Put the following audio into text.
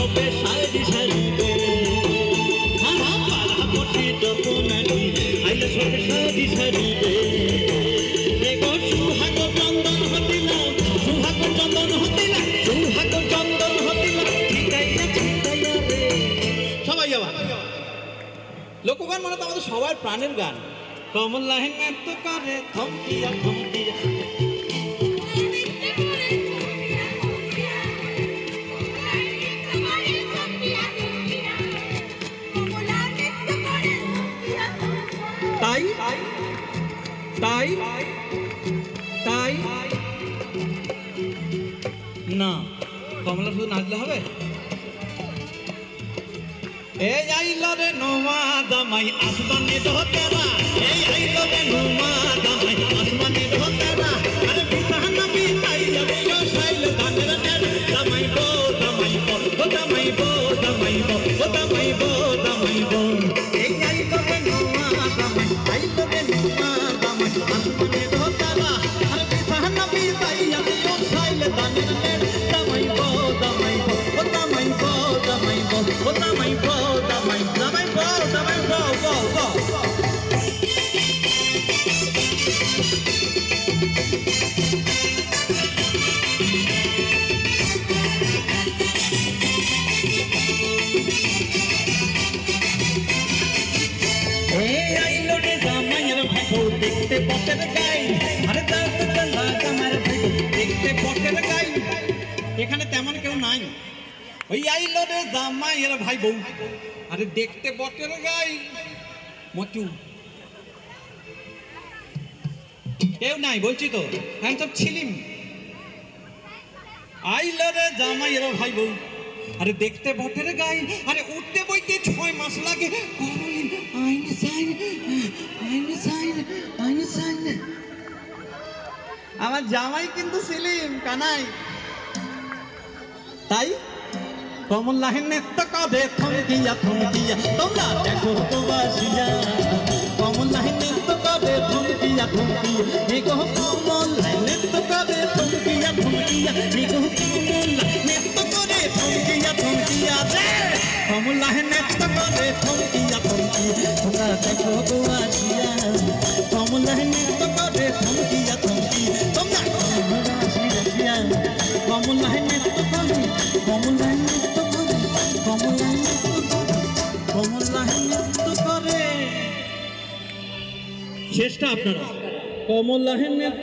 হবে সারি সারিবে পাড়া পড়ি জপনানি আইলে সবে সারি সারিবে সুহাগ চন্দন হতিলা সুহাগ চন্দন হতিলা সুহাগ চন্দন হতিলা ঠিকাইয়া ঠিকাইয়া রে। সবাই যাওয়া লোকগান মানে তো আমাদের সবার প্রাণের গান। কমল লাহিন নৃত্য করে থমকিয়া থমকিয়া তাই তাই তাই না কমলা শুধু নাচলে হবে। এই আইলো রে নোমা দামাই আসমানে ঢোকেরা এই আইলো রে নোমা দামাই আসমানে ঢোকেরা আরে বিছানা বিছাই যাবে ও শাইল ধানের নেড় দামাই বো দামাই বো ও দামাই বো দামাই বো ও দামাই বো দামাই বো এই আইলো রে নোমা দামাই আইলো রে নোমা দামাই আসমানে ঢোকেরা আরে বিছানা বিছাই যাবে ও শাইল ধানের নেড় দামাই বো দামাই বো ও দামাই বো দামাই বো ও দামাই বো দামাই দামাই বো দামাই বো বো বো দেখতে পটের গাই আরে দেখতে পটের গাই এখানে তেমন কেউ নাই। ওই আইলো রে জামাইয়ের ভাই বউ আরে দেখতে বটের গাই মচু কেউ নাই বলছি তো আমি সব ছিলিম। আইলো রে জামাইয়ের ভাই বউ আরে দেখতে বটের গাই আরে উঠতে বইতে 6 মাস লাগে করইন আইন সাইন আইন সাইন আইন সাইন। আমার জামাই কিন্তু ছিলিম কানাই। তাই কমল লাহিন নৃত্য করে থমকিয়া থমকিয়া তোমরা দেখো তো বাসিয়া কমল লাহিন নৃত্য করে থমকিয়া থমকিয়া নিগো কমল লাহিন নৃত্য করে থমকিয়া থমকিয়া নিগো কমল লাহিন নৃত্য করে থমকিয়া থমকিয়া রে কমল লাহিন নৃত্য করে থমকিয়া থমকিয়া তোমরা দেখো তো বাসিয়া কমল লাহিন নৃত্য করে থমকিয়া থমকিয়া তোমরা বাসিয়া কমল লাহিন নৃত্য করে কমল লাহিন নৃত্য করে কমল লাহিন নৃত্য করে কমল লাহিন নৃত্য করে। শেষটা আপনারা কমল লাহিন নৃত্য